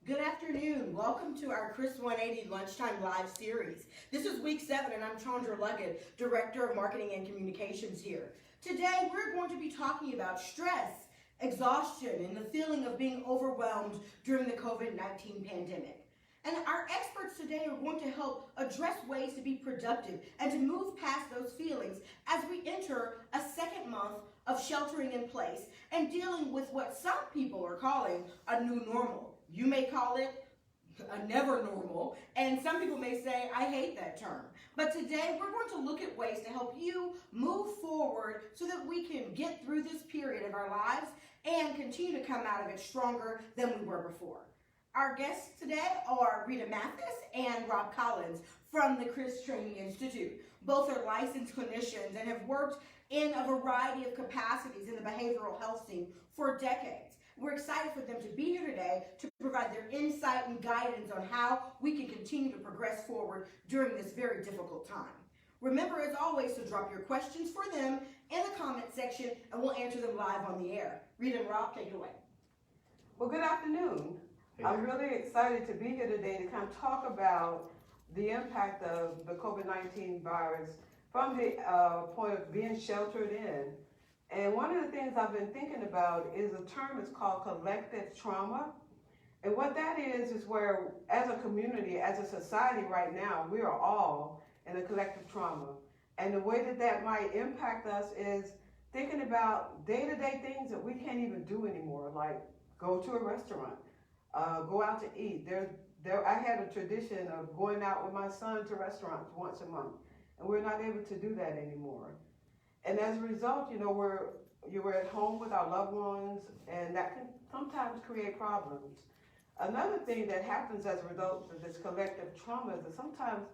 Good afternoon. Welcome to our Chris 180 Lunchtime Live series. This is week 7 and I'm Chandra Luggett, Director of Marketing and Communications here. Today we're going to be talking about stress, exhaustion, and the feeling of being overwhelmed during the COVID-19 pandemic. And our experts today are going to help address ways to be productive and to move past those feelings as we enter a second month of sheltering in place and dealing with what some people are calling a new normal. You may call it a never normal, and some people may say, I hate that term. But today we're going to look at ways to help you move forward so that we can get through this period of our lives and continue to come out of it stronger than we were before. Our guests today are Rita Mathis and Rob Collins from the Chris Training Institute. Both are licensed clinicians and have worked in a variety of capacities in the behavioral health scene for decades. We're excited for them to be here today to provide their insight and guidance on how we can continue to progress forward during this very difficult time. Remember, as always, to drop your questions for them in the comment section and we'll answer them live on the air. Rita and Rob, take it away. Well, good afternoon. Hey. I'm really excited to be here today to kind of talk about the impact of the COVID-19 virus from the point of being sheltered in. And one of the things I've been thinking about is a term it's called collective trauma. And what that is where, as a community, as a society right now, we are all in a collective trauma. And the way that that might impact us is thinking about day-to-day things that we can't even do anymore, like go to a restaurant, go out to eat. I had a tradition of going out with my son to restaurants once a month, and we're not able to do that anymore. And as a result, we're at home with our loved ones, and that can sometimes create problems. Another thing that happens as a result of this collective trauma is that sometimes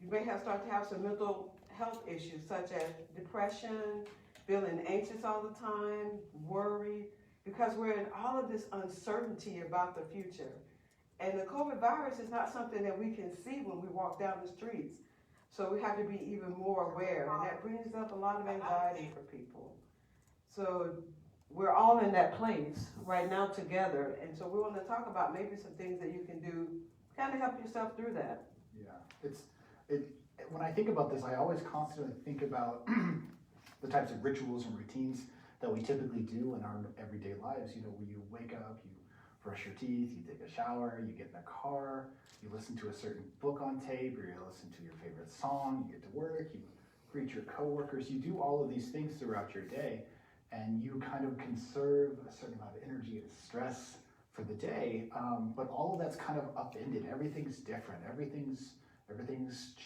you may start to have some mental health issues, such as depression, feeling anxious all the time, worry, because we're in all of this uncertainty about the future. And the COVID virus is not something that we can see when we walk down the streets. So we have to be even more aware, and that brings up a lot of anxiety for people. So we're all in that place right now together, and so we want to talk about maybe some things that you can do to kind of help yourself through that. Yeah, when I think about this, I always constantly think about the types of rituals and routines that we typically do in our everyday lives. When you wake up, you brush your teeth, you take a shower, you get in a car, you listen to a certain book on tape, or you listen to your favorite song, you get to work, you greet your coworkers, you do all of these things throughout your day, and you kind of conserve a certain amount of energy and stress for the day, but all of that's kind of upended. Everything's different, everything's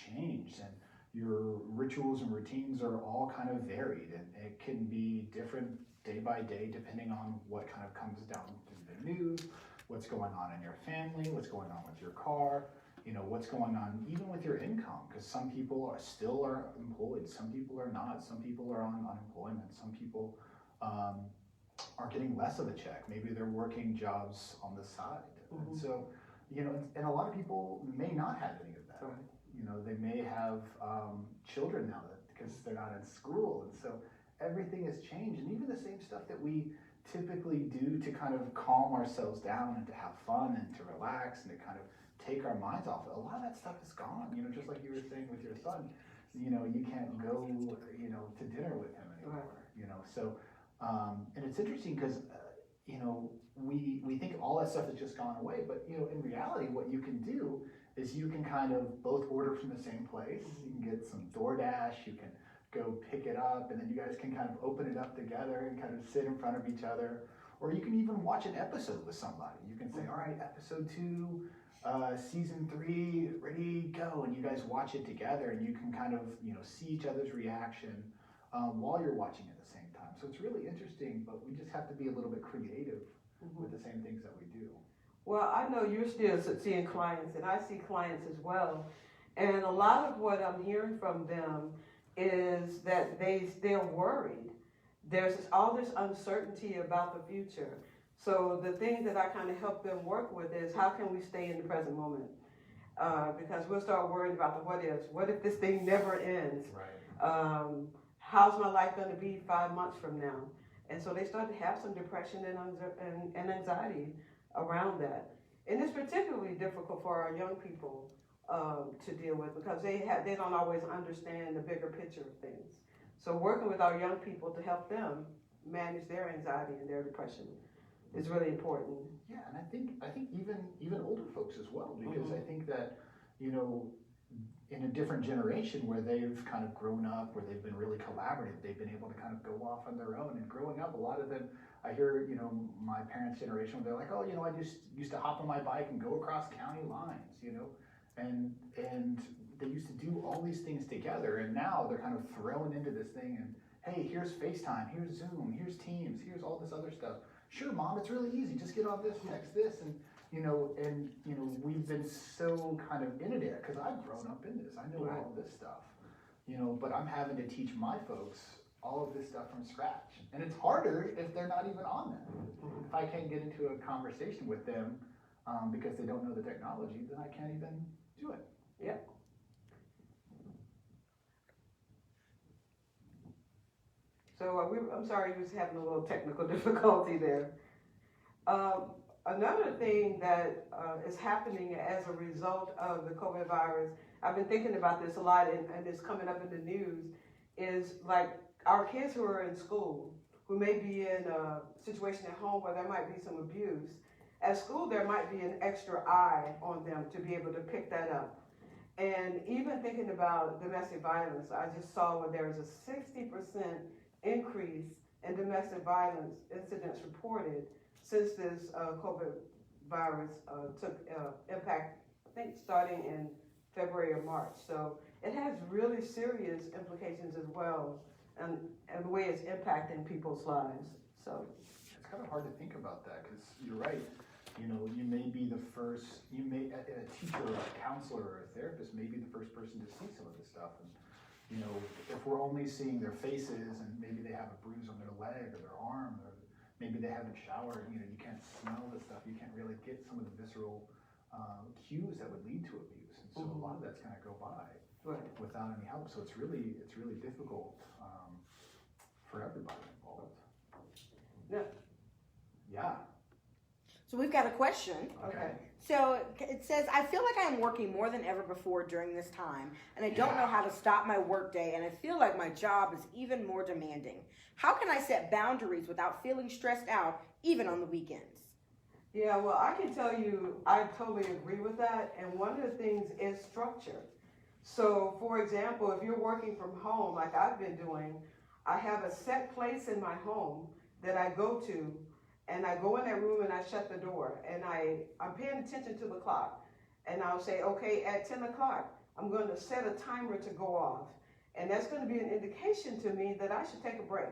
changed, and your rituals and routines are all kind of varied, and it can be different day by day depending on what kind of comes down through the news, what's going on in your family, what's going on with your car, what's going on even with your income, because some people are still employed, some people are not, some people are on unemployment, some people are getting less of a check, maybe they're working jobs on the side. Mm-hmm. And so, and a lot of people may not have any of that. Right. They may have children now because they're not in school, and so everything has changed, and even the same stuff that we typically do to kind of calm ourselves down and to have fun and to relax and to kind of take our minds off it, a lot of that stuff is gone. Just like you were saying with your son, you can't go, to dinner with him anymore. Right. So, and it's interesting because, we think all that stuff has just gone away, but in reality, what you can do is you can kind of both order from the same place. You can get some DoorDash, you can go pick it up, and then you guys can kind of open it up together and kind of sit in front of each other. Or you can even watch an episode with somebody. You can say, all right, episode 2, season 3, ready, go. And you guys watch it together, and you can kind of, see each other's reaction while you're watching at the same time. So it's really interesting, but we just have to be a little bit creative with the same things that we do. Well, I know you're still seeing clients, and I see clients as well. And a lot of what I'm hearing from them is that they're worried. There's all this uncertainty about the future. So the thing that I kind of help them work with is how can we stay in the present moment? Because we'll start worrying about the what ifs. What if this thing never ends? Right. How's my life going to be 5 months from now? And so they start to have some depression and anxiety around that. And it's particularly difficult for our young people to deal with because they don't always understand the bigger picture of things. So working with our young people to help them manage their anxiety and their depression is really important. Yeah, and I think even older folks as well, because I think that, you know, in a different generation where they've kind of grown up, where they've been really collaborative, they've been able to kind of go off on their own. And growing up, a lot of them, I hear, you know, my parents' generation, they're like, oh, you know, I just used to hop on my bike and go across county lines, you know, and they used to do all these things together. And now they're kind of thrown into this thing and, hey, here's FaceTime, here's Zoom, here's Teams, here's all this other stuff. Sure, Mom, it's really easy. Just get on this, text this, and we've been so kind of in it because I've grown up in this. I know all of this stuff, you know, but I'm having to teach my folks all of this stuff from scratch, and it's harder if they're not even on that. If I can't get into a conversation with them because they don't know the technology, then I can't even do it. Yep. So I'm sorry, you was having a little technical difficulty there. Another thing that is happening as a result of the COVID virus, I've been thinking about this a lot and it's coming up in the news, is like our kids who are in school, who may be in a situation at home where there might be some abuse. At school, there might be an extra eye on them to be able to pick that up. And even thinking about domestic violence, I just saw where there was a 60% increase in domestic violence incidents reported since this COVID virus took impact, I think starting in February or March. So it has really serious implications as well, and the way it's impacting people's lives. So it's kind of hard to think about that because you're right. You know, you may be the first, a teacher or a counselor or a therapist may be the first person to see some of this stuff. And, you know, if we're only seeing their faces and maybe they have a bruise on their leg or their arm, or maybe they haven't showered, you know, you can't smell the stuff, you can't really get some of the visceral cues that would lead to abuse. And so a lot of that's going to go by without any help. So it's really difficult for everybody involved. Yeah. So we've got a question. Okay. So it says, I feel like I am working more than ever before during this time, and I don't know how to stop my workday, and I feel like my job is even more demanding. How can I set boundaries without feeling stressed out, even on the weekends? Yeah, well, I can tell you, I totally agree with that. And one of the things is structure. So, for example, if you're working from home, like I've been doing, I have a set place in my home that I go to, and I go in that room and I shut the door, and I'm paying attention to the clock, and I'll say, okay, at 10 o'clock, I'm going to set a timer to go off, and that's going to be an indication to me that I should take a break.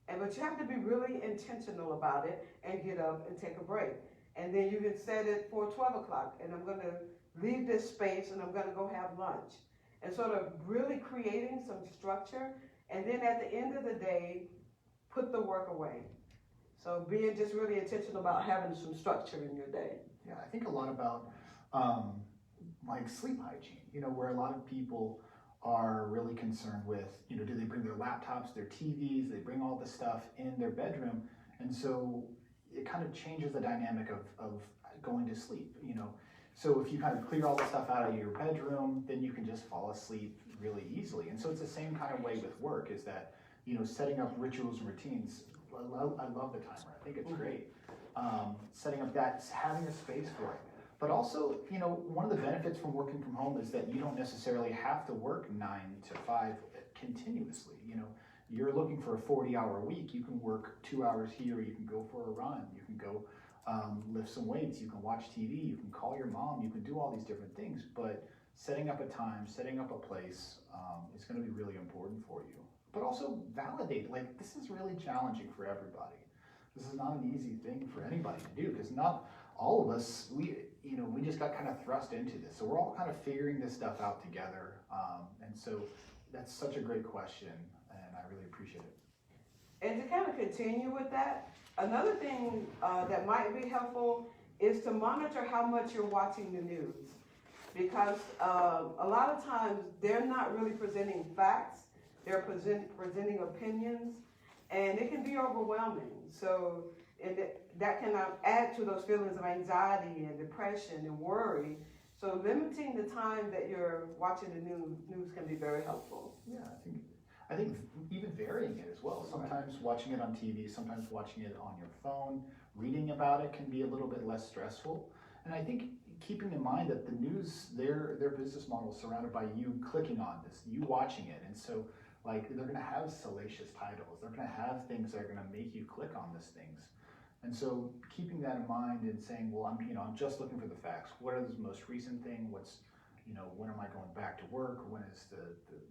But you have to be really intentional about it and get up and take a break. And then you can set it for 12 o'clock, and I'm going to leave this space and I'm going to go have lunch. And sort of really creating some structure, and then at the end of the day, put the work away. So being just really intentional about having some structure in your day. Yeah, I think a lot about like sleep hygiene, you know, where a lot of people are really concerned with, you know, do they bring their laptops, their TVs, they bring all this stuff in their bedroom, and so it kind of changes the dynamic of going to sleep, you know. So if you kind of clear all the stuff out of your bedroom, then you can just fall asleep really easily. And so it's the same kind of way with work, is that, you know, setting up rituals and routines. I love the timer. I think it's great. Setting up that, having a space for it. But also, you know, one of the benefits from working from home is that you don't necessarily have to work 9 to 5 continuously. You know, you're looking for a 40-hour week. You can work 2 hours here. You can go for a run. You can go lift some weights. You can watch TV. You can call your mom. You can do all these different things. But setting up a time, setting up a place is going to be really important for you. But also validate, like, this is really challenging for everybody. This is not an easy thing for anybody to do, because not all of us, we just got kind of thrust into this. So we're all kind of figuring this stuff out together. And so that's such a great question, and I really appreciate it. And to kind of continue with that, another thing that might be helpful is to monitor how much you're watching the news. Because a lot of times they're not really presenting facts. They're presenting opinions, and it can be overwhelming. So And that can add to those feelings of anxiety and depression and worry. So limiting the time that you're watching the news can be very helpful. Yeah, I think even varying it as well. Sometimes watching it on TV, sometimes watching it on your phone, reading about it can be a little bit less stressful. And I think keeping in mind that the news, their business model is surrounded by you clicking on this, you watching it. And so like they're gonna have salacious titles, they're gonna have things that are gonna make you click on these things. And so keeping that in mind and saying, well, I'm just looking for the facts. What is the most recent thing? When am I going back to work? When is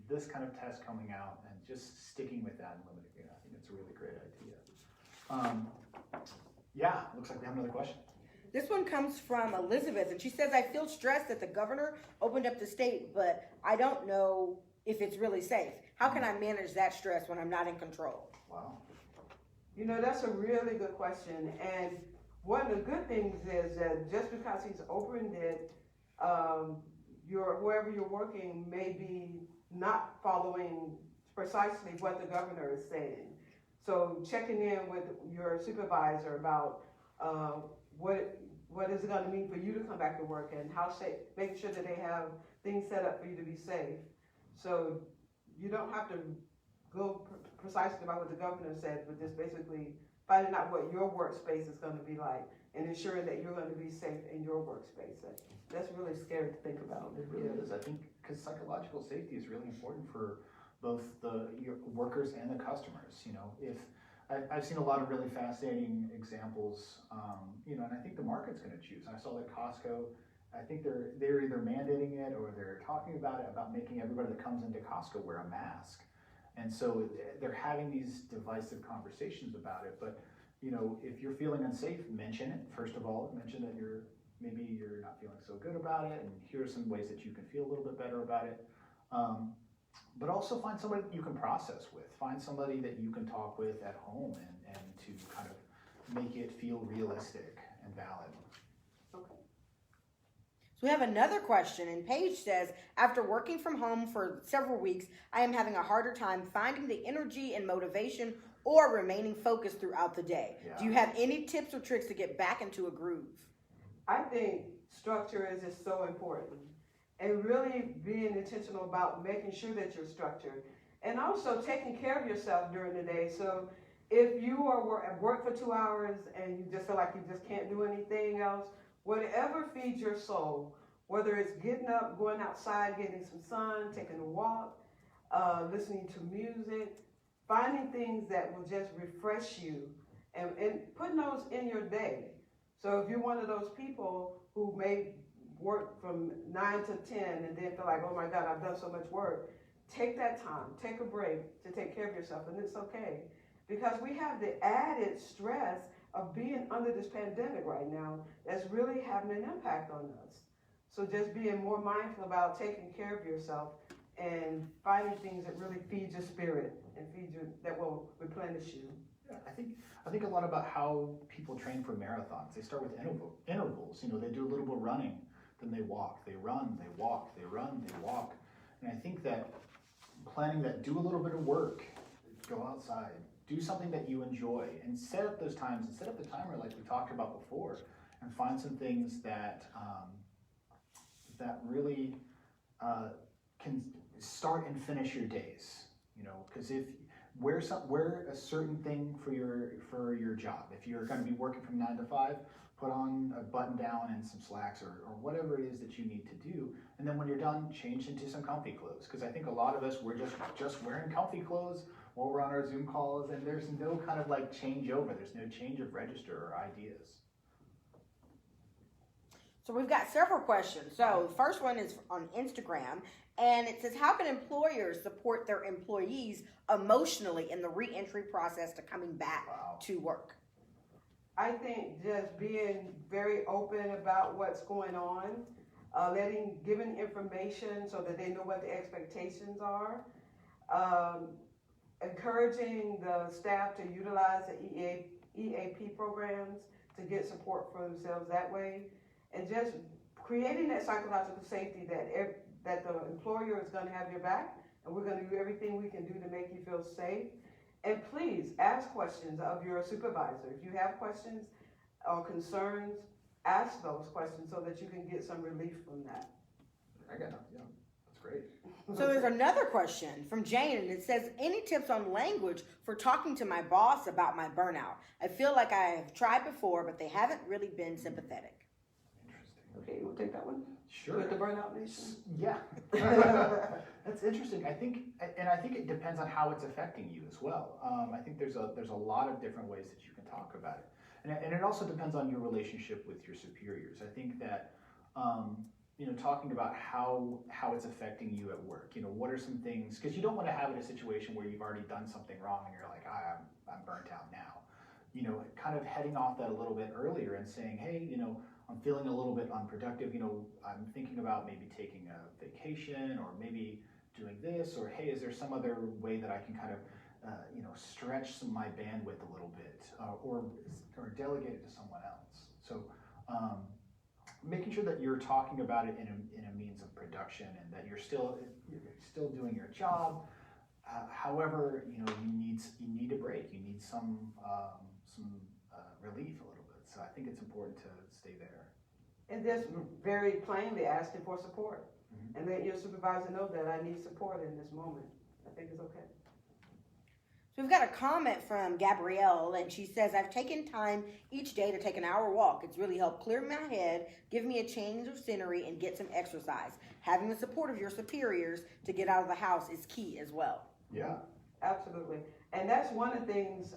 this kind of test coming out? And just sticking with that and limiting it. I think it's a really great idea. Yeah, looks like we have another question. This one comes from Elizabeth, and she says, I feel stressed that the governor opened up the state, but I don't know if it's really safe. How can I manage that stress when I'm not in control? Wow. That's a really good question. And one of the good things is that just because he's opened it, whoever you're working may be not following precisely what the governor is saying. So checking in with your supervisor about what is it going to mean for you to come back to work, and how safe, making sure that they have things set up for you to be safe. So you don't have to go precisely about what the governor said, but just basically finding out what your workspace is going to be like and ensuring that you're going to be safe in your workspace. That's really scary to think about. It really is. I think because psychological safety is really important for both your workers and the customers. If I've seen a lot of really fascinating examples, and I think the market's going to choose. I saw that Costco, I think they're either mandating it or they're talking about it, about making everybody that comes into Costco wear a mask. And so they're having these divisive conversations about it. But, if you're feeling unsafe, mention it. First of all, mention that maybe you're not feeling so good about it, and here are some ways that you can feel a little bit better about it. But also find somebody that you can process with. Find somebody that you can talk with at home and to kind of make it feel realistic and valid. Okay. So we have another question, and Paige says, after working from home for several weeks, I am having a harder time finding the energy and motivation or remaining focused throughout the day. Yeah. Do you have any tips or tricks to get back into a groove? I think structure is just so important, and really being intentional about making sure that you're structured, and also taking care of yourself during the day. So if you are at work for 2 hours and you just feel like you just can't do anything else, whatever feeds your soul, whether it's getting up, going outside, getting some sun, taking a walk, listening to music, finding things that will just refresh you, and putting those in your day. So if you're one of those people who may work from 9 to 10 and then feel like, oh my God, I've done so much work, take that time, take a break to take care of yourself, and it's okay. Because we have the added stress of being under this pandemic right now that's really having an impact on us. So just being more mindful about taking care of yourself and finding things that really feed your spirit and that will replenish you. Yeah, I think a lot about how people train for marathons. They start with intervals. They do a little bit of running, then they walk, they run, they walk, they run, they walk. And I think that planning that, do a little bit of work, go outside, do something that you enjoy, and set up those times, and set up the timer like we talked about before, and find some things that that really can start and finish your days. Because if wear a certain thing for your job. If you're going to be working from 9 to 5, put on a button down and some slacks or whatever it is that you need to do. And then when you're done, change into some comfy clothes. Because I think a lot of us, we're just wearing comfy clothes while we're on our Zoom calls, and there's no kind of like changeover. There's no change of register or ideas. So we've got several questions. So the first one is on Instagram, and it says, how can employers support their employees emotionally in the re-entry process to coming back to work? I think just being very open about what's going on, giving information so that they know what the expectations are, encouraging the staff to utilize the EAP programs to get support for themselves that way, and just creating that psychological safety that the employer is going to have your back, and we're going to do everything we can do to make you feel safe. And please ask questions of your supervisor. If you have questions or concerns, ask those questions so that you can get some relief from that. I got it, yeah, that's great. So there's another question from Jane, and it says, any tips on language for talking to my boss about my burnout? I feel like I have tried before, but they haven't really been sympathetic. Interesting. Okay, you want to take that one? Sure. With the burnout nation? Yeah. That's interesting. I think it depends on how it's affecting you as well. I think there's a lot of different ways that you can talk about it. And it also depends on your relationship with your superiors. I think that, talking about how it's affecting you at work, what are some things, because you don't want to have it a situation where you've already done something wrong and you're like, I'm burnt out now. Kind of heading off that a little bit earlier and saying, hey, I'm feeling a little bit unproductive, I'm thinking about maybe taking a vacation or maybe doing this, or hey, is there some other way that I can kind of stretch my bandwidth a little bit, or delegate it to someone else. So making sure that you're talking about it in a means of production, and that you're still doing your job. However, you need a break. You need some relief a little bit. So I think it's important to stay there. And just very plainly asking for support, and let your supervisor know that I need support in this moment. I think it's okay. So we've got a comment from Gabrielle, and she says, I've taken time each day to take an hour walk. It's really helped clear my head, give me a change of scenery, and get some exercise. Having the support of your superiors to get out of the house is key as well. Yeah. Absolutely. And that's one of the things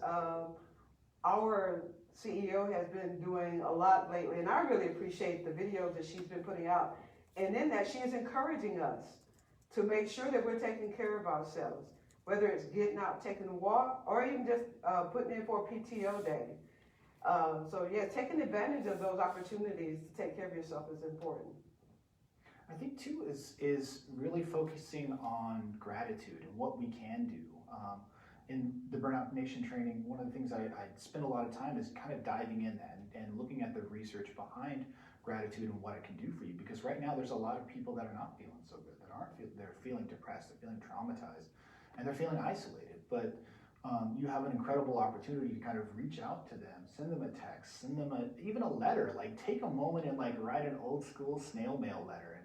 our CEO has been doing a lot lately, and I really appreciate the videos that she's been putting out. And in that, she is encouraging us to make sure that we're taking care of ourselves, whether it's getting out, taking a walk, or even just putting in for a PTO day. So yeah, taking advantage of those opportunities to take care of yourself is important. I think too is really focusing on gratitude and what we can do. In the Burnout Nation training, one of the things I spend a lot of time is kind of diving in that and looking at the research behind gratitude and what it can do for you. Because right now there's a lot of people that are not feeling so good, they're feeling depressed, they're feeling traumatized, and they're feeling isolated. But you have an incredible opportunity to kind of reach out to them, send them a text, send them even a letter. Like, take a moment and write an old school snail mail letter,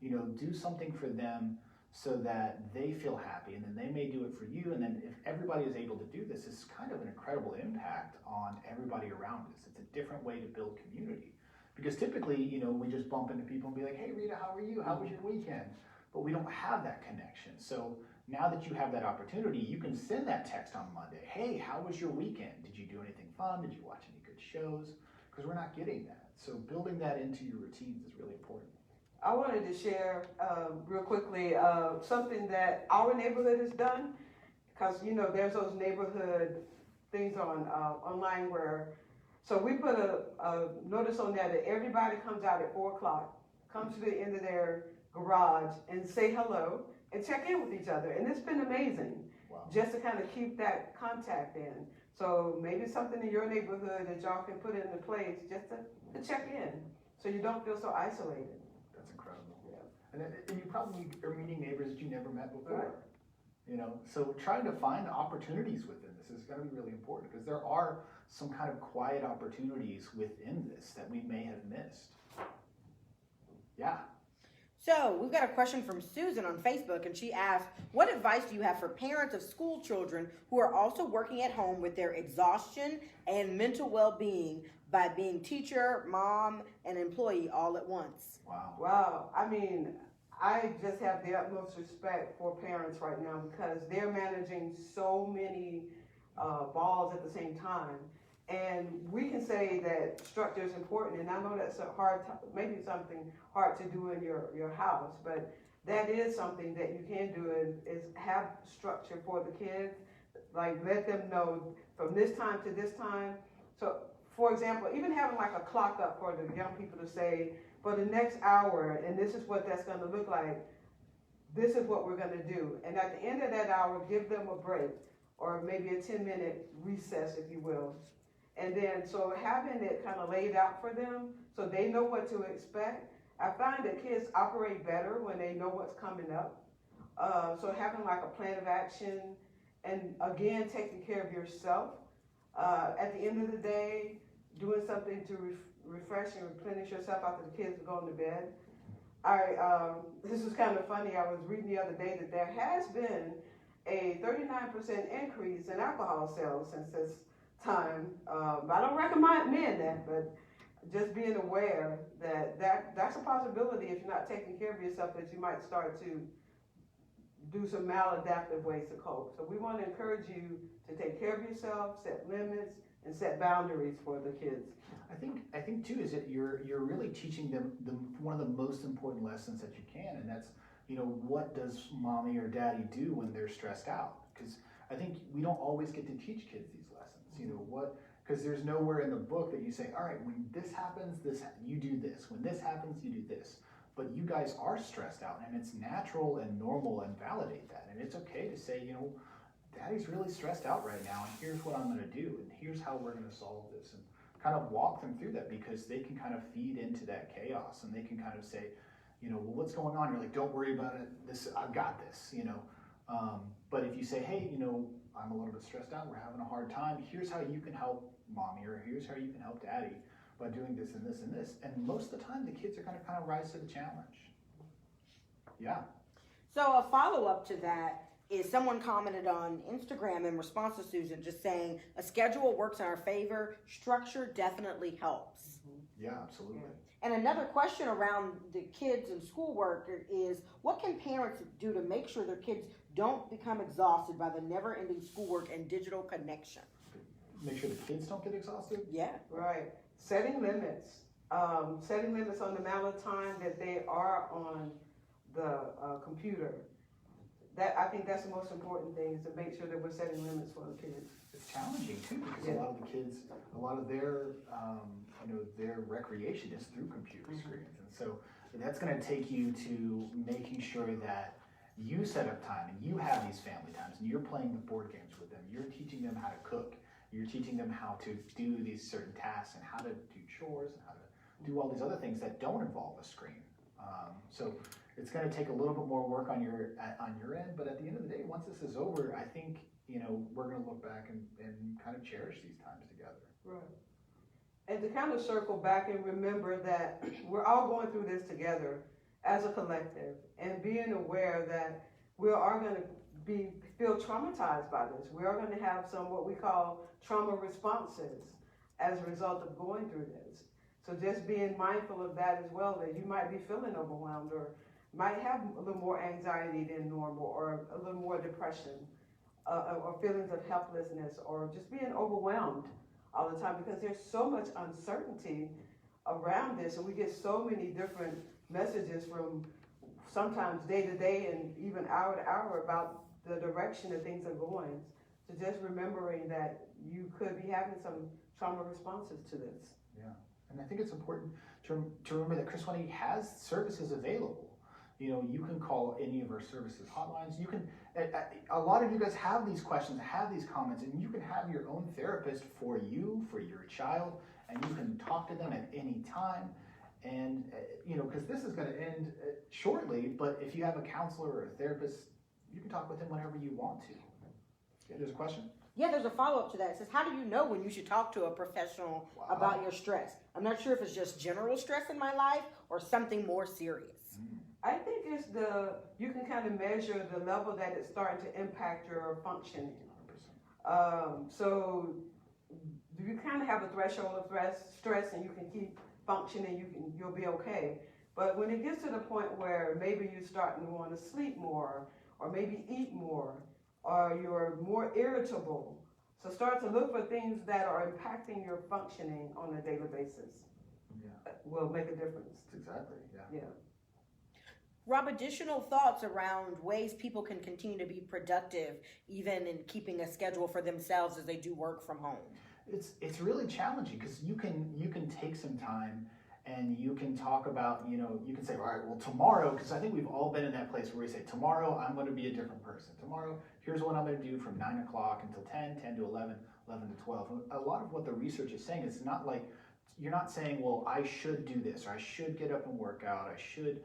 and do something for them so that they feel happy, and then they may do it for you. And then if everybody is able to do this, it's kind of an incredible impact on everybody around us. It's a different way to build community. Because typically, we just bump into people and be like, hey, Rita, how are you? How was your weekend? But we don't have that connection. So now that you have that opportunity, you can send that text on Monday. Hey, how was your weekend? Did you do anything fun? Did you watch any good shows? Because we're not getting that. So building that into your routines is really important. I wanted to share real quickly something that our neighborhood has done, because there's those neighborhood things on online where, so we put a notice on there that everybody comes out at 4 o'clock, comes to the end of their garage and say hello and check in with each other, and it's been amazing. Wow. Just to kind of keep that contact in. So maybe something in your neighborhood that y'all can put into place just to check in, so you don't feel so isolated. That's incredible. Yeah. And you probably are meeting neighbors that you never met before. Right. So trying to find opportunities within this is going to be really important, because there are some kind of quiet opportunities within this that we may have missed. Yeah. So we've got a question from Susan on Facebook, and she asked, what advice do you have for parents of school children who are also working at home with their exhaustion and mental well-being by being teacher, mom, and employee all at once? Wow. Wow. I mean, I just have the utmost respect for parents right now, because they're managing so many balls at the same time. And we can say that structure is important, and I know that's maybe something hard to do in your house, but that is something that you can do, is have structure for the kids. Like, let them know from this time to this time. So, for example, even having a clock up for the young people to say, for the next hour, and this is what that's going to look like, this is what we're going to do. And at the end of that hour, give them a break, or maybe a 10-minute recess, if you will. And then, so having it kind of laid out for them so they know what to expect. I find that kids operate better when they know what's coming up. So having a plan of action And again, taking care of yourself. At the end of the day, doing something to refresh and replenish yourself after the kids are going to bed. This was kind of funny. I was reading the other day that there has been a 39% increase in alcohol sales since this time. I don't recommend that, but just being aware that's a possibility if you're not taking care of yourself, that you might start to do some maladaptive ways to cope. So we want to encourage you to take care of yourself, set limits, and set boundaries for the kids. I think too is that you're really teaching them one of the most important lessons that you can, and that's, you know, what does mommy or daddy do when they're stressed out? Because I think we don't always get to teach kids these lessons. You know, because there's nowhere in the book that you say, all right, when this happens, you do this. When this happens, you do this. But you guys are stressed out, and it's natural and normal, and validate that. And it's okay to say, you know, daddy's really stressed out right now, and here's what I'm going to do, and here's how we're going to solve this, and kind of walk them through that, because they can kind of feed into that chaos, and they can kind of say, you know, well, what's going on? You're like, don't worry about it. I've got this, you know. But if you say, hey, you know, I'm a little bit stressed out, we're having a hard time, here's how you can help mommy, or here's how you can help daddy by doing this and this and this. And most of the time, the kids are going to kind of rise to the challenge. Yeah. So a follow-up to that is someone commented on Instagram in response to Susan, just saying a schedule works in our favor. Structure definitely helps. Yeah, absolutely. And another question around the kids and schoolwork is, what can parents do to make sure their kids don't become exhausted by the never-ending schoolwork and digital connection? Make sure the kids don't get exhausted? Yeah. Right. Setting limits. Setting limits on the amount of time that they are on the computer. I think that's the most important thing, is to make sure that we're setting limits for the kids. It's challenging too, because a lot of the kids, a lot of their, their recreation is through computer screens, and so that's going to take you to making sure that you set up time and you have these family times, and you're playing the board games with them. You're teaching them how to cook. You're teaching them how to do these certain tasks and how to do chores and how to do all these other things that don't involve a screen. So it's going to take a little bit more work on your end, but at the end of the day, once this is over, I think, you know, we're going to look back and kind of cherish these times together. Right. And to kind of circle back and remember that we're all going through this together as a collective, and being aware that we are going to feel traumatized by this. We are going to have some what we call trauma responses as a result of going through this. So just being mindful of that as well, that you might be feeling overwhelmed, or might have a little more anxiety than normal, or a little more depression, or feelings of helplessness, or just being overwhelmed all the time, because there's so much uncertainty around this, and we get so many different messages from sometimes day to day and even hour to hour about the direction that things are going. So just remembering that you could be having some trauma responses to this. Yeah, and I think it's important to remember that Chris 180 has services available. You know, you can call any of our services hotlines. You can, a lot of you guys have these questions, have these comments, and you can have your own therapist for you, for your child, and you can talk to them at any time. And, you know, because this is going to end shortly, but if you have a counselor or a therapist, you can talk with them whenever you want to. Yeah, there's a question? Yeah, there's a follow-up to that. It says, how do you know when you should talk to a professional about your stress? I'm not sure if it's just general stress in my life or something more serious. I think it's you can kind of measure the level that it's starting to impact your functioning. 100%. So you kind of have a threshold of stress, and you can keep functioning, you'll be okay. But when it gets to the point where maybe you're starting to want to sleep more, or maybe eat more, or you're more irritable, so start to look for things that are impacting your functioning on a daily basis. Yeah. Will make a difference. Exactly, yeah. Yeah. Rob, additional thoughts around ways people can continue to be productive, even in keeping a schedule for themselves as they do work from home? It's really challenging, because you can take some time and you can talk about, you know, you can say, all right, well, tomorrow, because I think we've all been in that place where we say, tomorrow I'm going to be a different person. Tomorrow, here's what I'm going to do from 9 o'clock until 10, 10 to 11, 11 to 12. And a lot of what the research is saying is not like, you're not saying, well, I should do this, or I should get up and work out, I should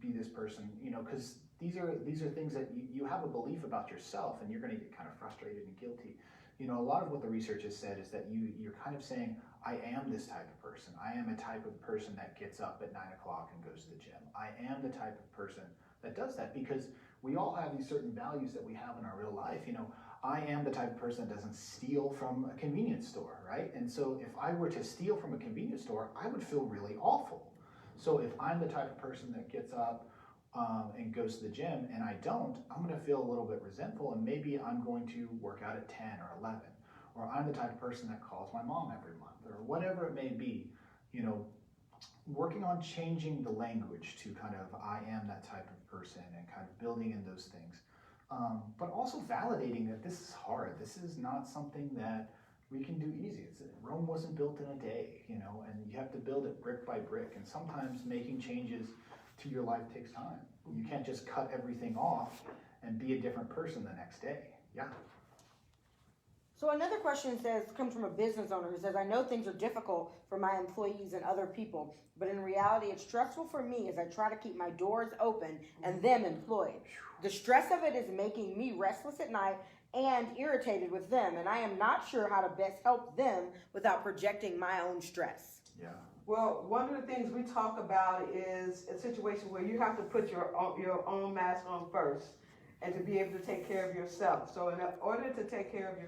be this person, because these are things that you have a belief about yourself, and you're going to get kind of frustrated and guilty. A lot of what the research has said is that you're kind of saying, I am this type of person. I am a type of person that gets up at 9 o'clock and goes to the gym. I am the type of person that does that, because we all have these certain values that we have in our real life. I am the type of person that doesn't steal from a convenience store, right? And so if I were to steal from a convenience store, I would feel really awful. So if I'm the type of person that gets up and goes to the gym and I don't, I'm going to feel a little bit resentful, and maybe I'm going to work out at 10 or 11. Or I'm the type of person that calls my mom every month, or whatever it may be. Working on changing the language to kind of, I am that type of person, and kind of building in those things. But also validating that this is hard. This is not something that we can do easy. Rome wasn't built in a day, and you have to build it brick by brick. And sometimes making changes to your life takes time. You can't just cut everything off and be a different person the next day. Yeah. So another question comes from a business owner who says, I know things are difficult for my employees and other people, but in reality, it's stressful for me as I try to keep my doors open and them employed. The stress of it is making me restless at night and irritated with them, and I am not sure how to best help them without projecting my own stress. Yeah. Well, one of the things we talk about is a situation where you have to put your own mask on first, and to be able to take care of yourself. So in order to take care of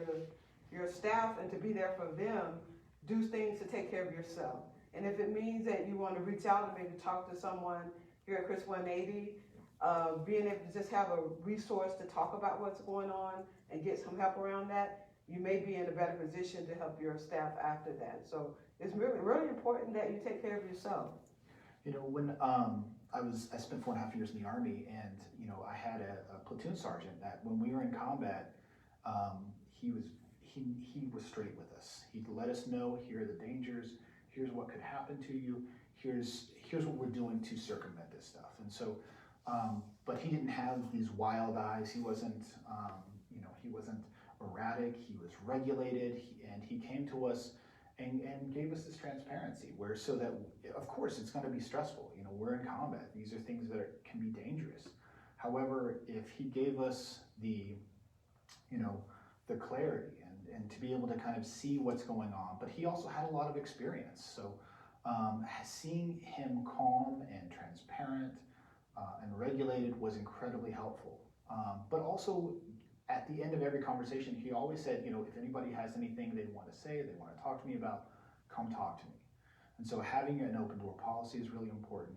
your staff and to be there for them, do things to take care of yourself. And if it means that you want to reach out and maybe talk to someone here at Chris 180, being able to just have a resource to talk about what's going on and get some help around that, you may be in a better position to help your staff after that. So it's really, really important that you take care of yourself. When I spent 4.5 years in the Army, and I had a platoon sergeant that when we were in combat, he was straight with us. He'd let us know, here are the dangers, here's what could happen to you, here's what we're doing to circumvent this stuff. And so, but he didn't have these wild eyes. He wasn't erratic. He was regulated, and he came to us and gave us this transparency, so that, of course, it's going to be stressful. We're in combat. These are things that can be dangerous. However, if he gave us the clarity and to be able to kind of see what's going on, but he also had a lot of experience. So seeing him calm and transparent and regulated was incredibly helpful. But also, at the end of every conversation, he always said, if anybody has anything they want to say, they want to talk to me about, come talk to me. And so having an open door policy is really important.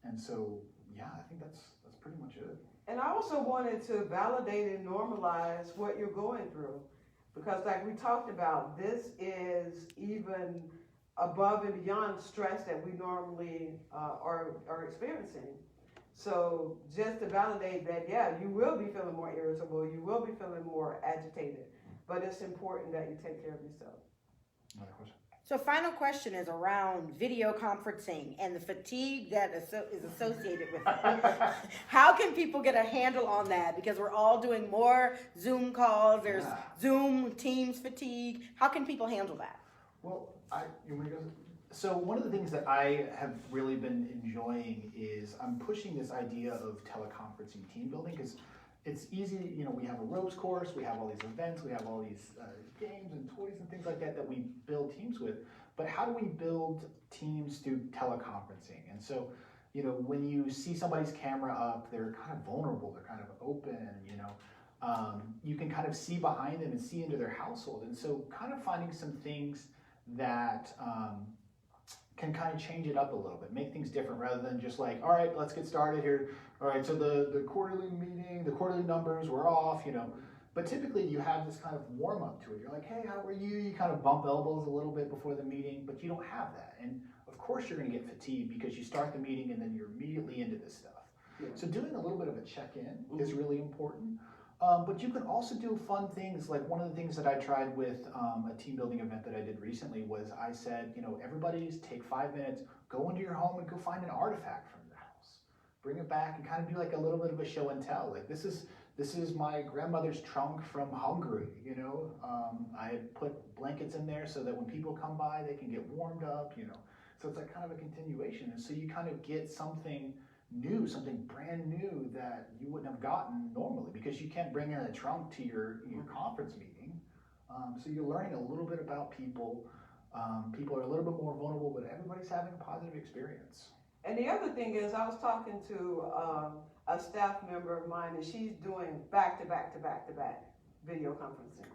And so, yeah, I think that's pretty much it. And I also wanted to validate and normalize what you're going through, because like we talked about, this is even above and beyond stress that we normally are experiencing. So just to validate that, yeah, you will be feeling more irritable, you will be feeling more agitated, but it's important that you take care of yourself. Another question? So final question is around video conferencing and the fatigue that is associated with it. How can people get a handle on that? Because we're all doing more Zoom calls, there's Zoom, Teams fatigue. How can people handle that? Well, so one of the things that I have really been enjoying is I'm pushing this idea of teleconferencing team building, because it's easy, we have a ropes course, we have all these events, we have all these games and toys and things like that we build teams with, but how do we build teams through teleconferencing? And so, when you see somebody's camera up, they're kind of vulnerable, they're kind of open, you can kind of see behind them and see into their household. And so kind of finding some things that can kind of change it up a little bit, make things different, rather than just like, all right, let's get started here. All right, so the quarterly meeting, the quarterly numbers, we're off, But typically you have this kind of warm up to it. You're like, hey, how are you? You kind of bump elbows a little bit before the meeting, but you don't have that. And of course you're going to get fatigued because you start the meeting and then you're immediately into this stuff. Yeah. So doing a little bit of a check-in is really important. But you can also do fun things. Like one of the things that I tried with a team building event that I did recently was I said, everybody's take 5 minutes, go into your home and go find an artifact from your house. Bring it back and kind of do like a little bit of a show and tell. Like this is my grandmother's trunk from Hungary, I had put blankets in there so that when people come by, they can get warmed up, So it's like kind of a continuation. And so you kind of get something new, something brand new that you wouldn't have gotten normally because you can't bring in a trunk to your conference meeting. So you're learning a little bit about people. People are a little bit more vulnerable, but everybody's having a positive experience. And the other thing is, I was talking to a staff member of mine, and she's doing back-to-back video conferencing.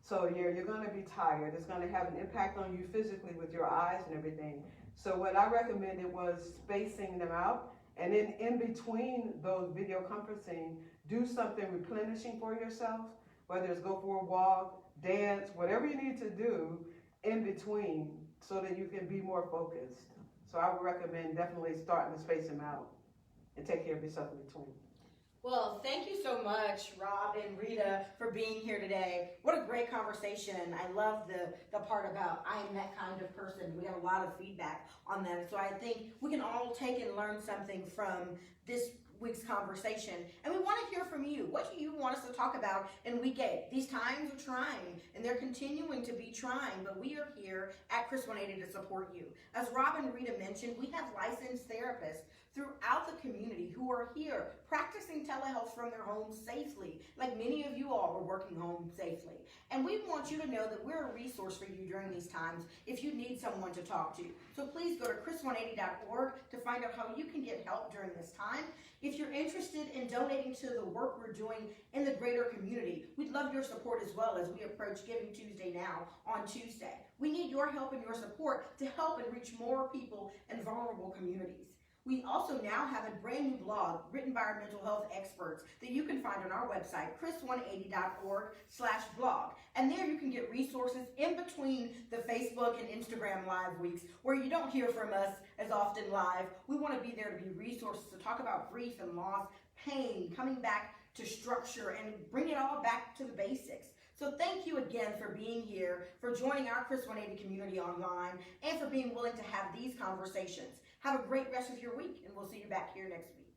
So you're going to be tired. It's going to have an impact on you physically with your eyes and everything. So what I recommended was spacing them out, and then in between those video conferencing, do something replenishing for yourself, whether it's go for a walk, dance, whatever you need to do in between so that you can be more focused. So I would recommend definitely starting to space them out and take care of yourself in between. Well, thank you so much, Rob and Rita, for being here today. What a great conversation. I love the part about I am that kind of person. We got a lot of feedback on that. So I think we can all take and learn something from this week's conversation. And we want to hear from you. What do you want us to talk about in week 8? These times are trying, and they're continuing to be trying, but we are here at Chris 180 to support you. As Rob and Rita mentioned, we have licensed therapists throughout the community who are here practicing telehealth from their homes safely, like many of you all are working home safely. And we want you to know that we're a resource for you during these times if you need someone to talk to. So please go to chris180.org to find out how you can get help during this time. If you're interested in donating to the work we're doing in the greater community, we'd love your support as well as we approach Giving Tuesday now on Tuesday. We need your help and your support to help and reach more people in vulnerable communities. We also now have a brand new blog written by our mental health experts that you can find on our website, chris180.org/blog. And there you can get resources in between the Facebook and Instagram live weeks where you don't hear from us as often live. We want to be there to be resources to talk about grief and loss, pain, coming back to structure, and bring it all back to the basics. So thank you again for being here, for joining our Chris 180 community online, and for being willing to have these conversations. Have a great rest of your week, and we'll see you back here next week.